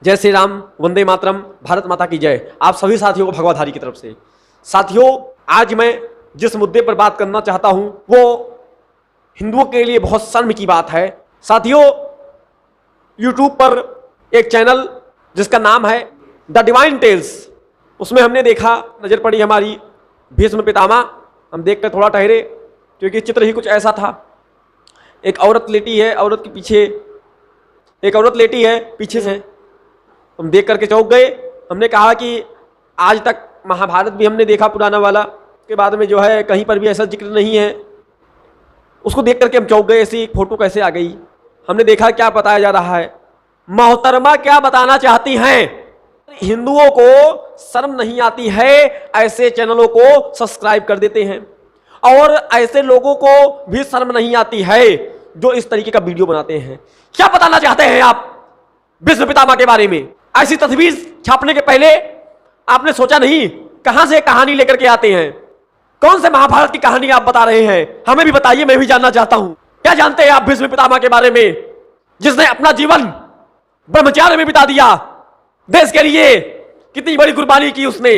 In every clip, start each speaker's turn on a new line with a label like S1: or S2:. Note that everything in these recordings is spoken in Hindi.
S1: जय श्री राम, वंदे मातरम, भारत माता की जय। आप सभी साथियों को भगवाधारी की तरफ से। साथियों, आज मैं जिस मुद्दे पर बात करना चाहता हूं वो हिंदुओं के लिए बहुत शर्म की बात है। साथियों, यूट्यूब पर एक चैनल जिसका नाम है द डिवाइन टेल्स, उसमें हमने देखा, नजर पड़ी हमारी भीष्म पितामह। हम देखकर थोड़ा ठहरे क्योंकि चित्र ही कुछ ऐसा था। एक औरत लेटी है, औरत के पीछे एक औरत लेटी है पीछे से। हम देख करके चौंक गए। हमने कहा कि आज तक महाभारत भी हमने देखा पुराना वाला, के बाद में जो है कहीं पर भी ऐसा जिक्र नहीं है। उसको देख करके हम चौंक गए, ऐसी एक फोटो कैसे आ गई। हमने देखा क्या बताया जा रहा है। मोहतरमा क्या बताना चाहती हैं? हिंदुओं को शर्म नहीं आती है, ऐसे चैनलों को सब्सक्राइब कर देते हैं, और ऐसे लोगों को भी शर्म नहीं आती है जो इस तरीके का वीडियो बनाते हैं। क्या बताना चाहते हैं आप भीष्म पितामह के बारे में? ऐसी तस्वीर छापने के पहले आपने सोचा नहीं कहां से कहानी लेकर के आते हैं? कौन से महाभारत की कहानी आप बता रहे हैं? हमें भी बताइए, मैं भी जानना चाहता हूं। क्या जानते हैं आप भीष्म पितामह के बारे में, जिसने अपना जीवन ब्रह्मचार्य में बिता दिया? देश के लिए कितनी बड़ी कुर्बानी की उसने।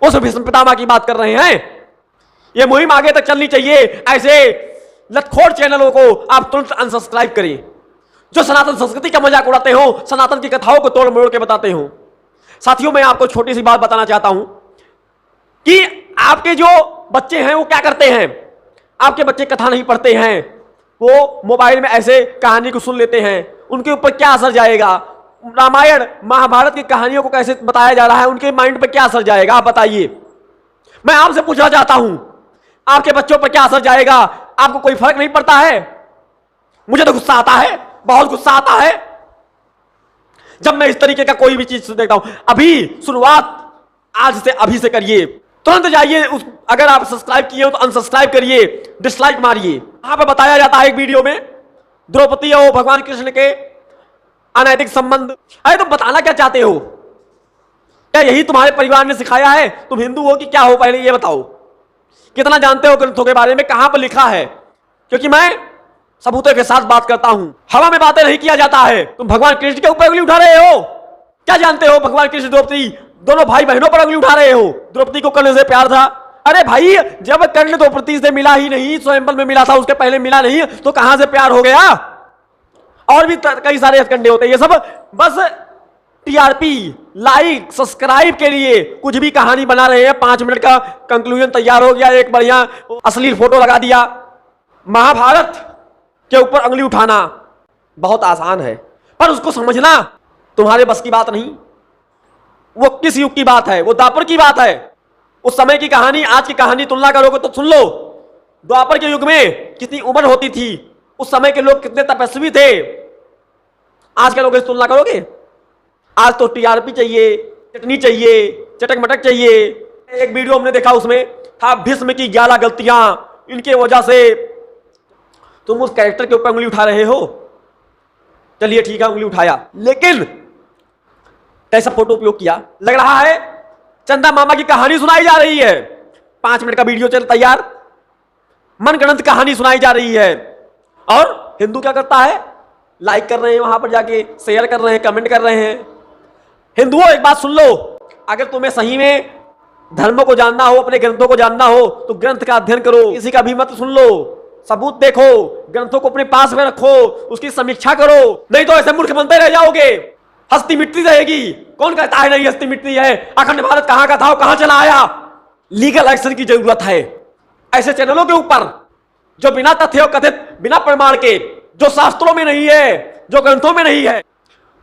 S1: उस भीष्म पितामह की बात कर रहे हैं। यह मुहिम आगे तक चलनी चाहिए। ऐसे लतखोर चैनलों को आप तुरंत अनसब्सक्राइब करें, जो सनातन संस्कृति का मजाक उड़ाते हो, सनातन की कथाओं को तोड़ मरोड़ के बताते हो। साथियों, मैं आपको छोटी सी बात बताना चाहता हूं कि आपके जो बच्चे हैं वो क्या करते हैं। आपके बच्चे कथा नहीं पढ़ते हैं, वो मोबाइल में ऐसे कहानी को सुन लेते हैं। उनके ऊपर क्या असर जाएगा? रामायण महाभारत की कहानियों को कैसे बताया जा रहा है, उनके माइंड पर क्या असर जाएगा? आप बताइए। मैं आपसे पूछना चाहता हूं, आपके बच्चों पर क्या असर जाएगा? आपको कोई फर्क नहीं पड़ता है? मुझे तो गुस्सा आता है, बहुत गुस्सा आता है जब मैं इस तरीके का कोई भी चीज देखता हूं। अभी शुरुआत आज से अभी से करिए, तुरंत जाइए। अगर आप सब्सक्राइब किए हो तो अनसब्सक्राइब करिए, डिसलाइक मारिए। यहां पर बताया जाता है एक वीडियो में द्रौपदी और भगवान कृष्ण के अनैतिक संबंध। अरे तो बताना क्या चाहते हो? क्या यही तुम्हारे परिवार ने सिखाया है? तुम हिंदू हो कि क्या हो, पहले ये बताओ। कितना जानते हो ग्रंथों के बारे में, कहां पर लिखा है? क्योंकि मैं सबूतों के साथ बात करता हूं, हवा में बातें नहीं किया जाता है। तुम भगवान कृष्ण के ऊपर उंगली उठा रहे हो। क्या जानते हो भगवान कृष्ण द्रौपदी दोनों भाई बहनों पर उंगली उठा रहे हो? द्रौपदी को कर्ण से प्यार था। अरे भाई, जब कर्ण द्रौपदी से मिला ही नहीं, स्वयंवर में मिला था, उसके पहले मिला नहीं, तो कहां से प्यार हो गया? और भी कई सारे हथकंडे होते हैं। ये सब बस टीआरपी, लाइक, सब्सक्राइब के लिए कुछ भी कहानी बना रहे हैं। 5 मिनट का कंक्लूजन तैयार हो गया, एक बढ़िया अश्लील फोटो लगा दिया। महाभारत के ऊपर उंगली उठाना बहुत आसान है, पर उसको समझना तुम्हारे बस की बात नहीं। वो किस युग की बात है? वो द्वापर की बात है। उस समय की कहानी, आज की कहानी तुलना करोगे तो सुन लो। द्वापर के युग में कितनी उम्र होती थी, उस समय के लोग कितने तपस्वी थे। आज के लोग इस तुलना करोगे? आज तो टीआरपी चाहिए, चटनी चाहिए, चटक मटक चाहिए। एक वीडियो हमने देखा, उसमें था भीष्म की 11 गलतियां, इनके वजह से तुम उस कैरेक्टर के ऊपर उंगली उठा रहे हो। चलिए ठीक है, उंगली उठाया, लेकिन कैसा फोटो उपयोग किया? लग रहा है चंदा मामा की कहानी सुनाई जा रही है। 5 मिनट का वीडियो चल तैयार, मनगढ़ंत कहानी सुनाई जा रही है। और हिंदू क्या करता है? लाइक कर रहे हैं, वहां पर जाके शेयर कर रहे हैं, कमेंट कर रहे हैं। हिंदुओं, एक बात सुन लो, अगर तुम्हें सही में धर्म को जानना हो, अपने ग्रंथों को जानना हो, तो ग्रंथ का अध्ययन करो, किसी का भी मत सुन लो, सबूत देखो, ग्रंथों को अपने पास में रखो, उसकी समीक्षा करो। नहीं तो ऐसे मूर्ख बनते रह जाओगे, हस्ती मिटती रहेगी। कौन कहता है नहीं हस्ती मिटती है? अखंड भारत कहां का था, कहां चला आया? लीगल एक्शन की जरूरत है ऐसे चैनलों के ऊपर जो बिना तथ्य कथित, बिना प्रमाण के, जो शास्त्रों में नहीं है, जो ग्रंथों में नहीं है,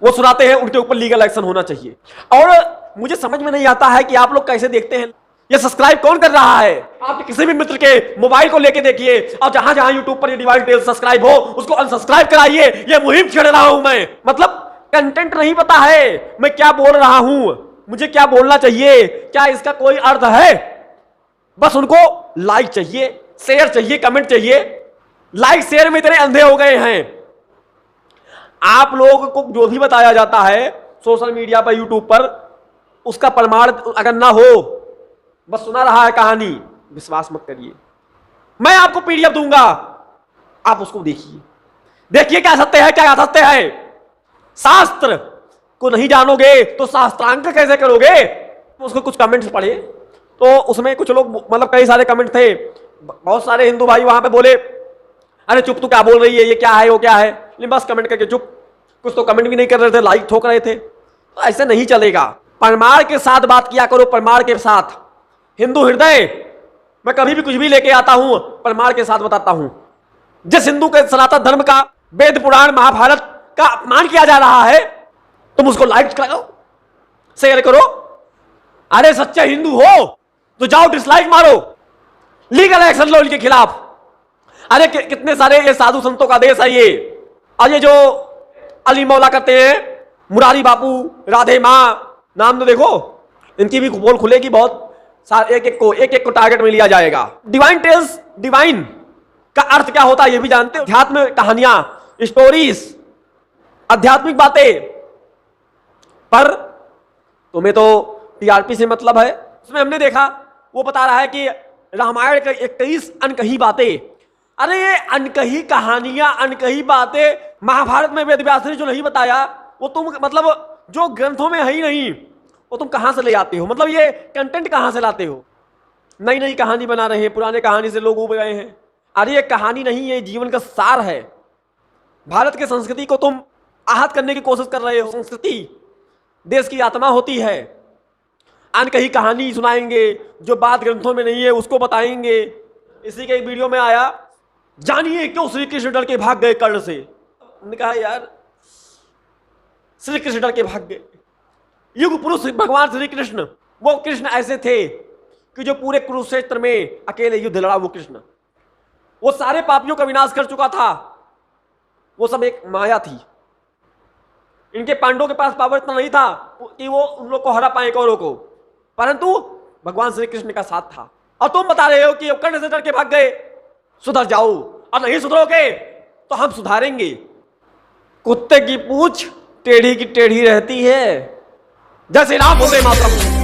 S1: वो सुनाते हैं। उनके ऊपर लीगल एक्शन होना चाहिए। और मुझे समझ में नहीं आता है कि आप लोग कैसे देखते हैं। ये सब्सक्राइब कौन कर रहा है? आप किसी भी मित्र के मोबाइल को लेके देखिए, और जहां जहां यूट्यूब पर ये डिवाइन टेल्स सब्सक्राइब हो, उसको अनसब्सक्राइब कराइए। ये मुहिम छेड़ रहा हूं मैं। मतलब कंटेंट नहीं पता है मैं क्या बोल रहा हूं, मुझे क्या बोलना चाहिए, क्या इसका कोई अर्थ है? बस उनको लाइक चाहिए, शेयर चाहिए, कमेंट चाहिए। लाइक शेयर में इतने अंधे हो गए हैं। आप लोगों को जो भी बताया जाता है सोशल मीडिया पर, यूट्यूब पर, उसका प्रमाण अगर ना हो, बस सुना रहा है कहानी, विश्वास मत करिए। मैं आपको पीडीएफ दूंगा, आप उसको देखिए, देखिए क्या सत्य है, क्या असत्य है। शास्त्र को नहीं जानोगे तो शास्त्रांक कैसे करोगे? उसको कुछ कमेंट्स पढ़े तो उसमें कुछ लोग, मतलब कई सारे कमेंट थे, बहुत सारे हिंदू भाई वहां पे बोले अरे चुप, तू क्या बोल रही है, ये क्या है वो क्या है, लेकिन बस कमेंट करके चुप। कुछ तो कमेंट भी नहीं कर रहे थे, लाइक ठोक रहे थे। तो ऐसे नहीं चलेगा, प्रमाण के साथ बात किया करो, प्रमाण के साथ। हिंदू हृदय, मैं कभी भी कुछ भी लेके आता हूं प्रमाण के साथ बताता हूं। जिस हिंदू के सनातन धर्म का वेद पुराण महाभारत का अपमान किया जा रहा है, तुम उसको लाइक करो, शेयर करो। अरे सच्चे हिंदू हो तो जाओ डिसलाइक मारो, लीगल एक्शन लो इनके खिलाफ। अरे कितने सारे ये साधु संतों का देश है ये। और ये जो अली मौला करते हैं, मुरारी बापू, राधे माँ, नाम तो देखो, इनकी भी पोल खुलेगी बहुत। एक एक को टारगेट में लिया जाएगा। डिवाइन टेल्स, डिवाइन का अर्थ क्या होता है ये भी जानते हो? अध्यात्म कहानियां, स्टोरीज, आध्यात्मिक बातें। पर तुम्हें तो टीआरपी से मतलब है। उसमें हमने देखा, वो बता रहा है कि रामायण के 21 अनकही बातें। अरे ये अनकही कहानियां, अनकही बातें महाभारत में वेद व्यास ने जो नहीं बताया, वो तुम मतलब जो ग्रंथों में है ही नहीं, वो तुम कहां से ले आते हो? मतलब ये कंटेंट कहां से लाते हो? नई नई कहानी बना रहे हैं, पुराने कहानी से लोग उब गए हैं। अरे ये कहानी नहीं, ये जीवन का सार है। भारत की संस्कृति को तुम आहत करने की कोशिश कर रहे हो। संस्कृति देश की आत्मा होती है। अनकही कहानी सुनाएंगे, जो बात ग्रंथों में नहीं है उसको बताएंगे। इसी के एक वीडियो में आया, जानिए क्यों श्री कृष्ण डर के भाग गए कर्ण से। हमने कहा यार, श्री कृष्ण डर के भाग गए। युग पुरुष भगवान श्री कृष्ण, वो कृष्ण ऐसे थे कि जो पूरे कुरुक्षेत्र में अकेले युद्ध लड़ा। वो कृष्ण, वो सारे पापियों का विनाश कर चुका था। वो सब एक माया थी। इनके पांडवों के पास पावर इतना नहीं था कि वो उन लोग को हरा पाए कौरवों को, परंतु भगवान श्री कृष्ण का साथ था। और तुम बता रहे हो कि कर्ण से डर के भाग गए। सुधर जाओ, और नहीं सुधरोगे तो हम सुधारेंगे। कुत्ते की पूंछ टेढ़ी की टेढ़ी रहती है। जय श्री राम, वंदे मातरम।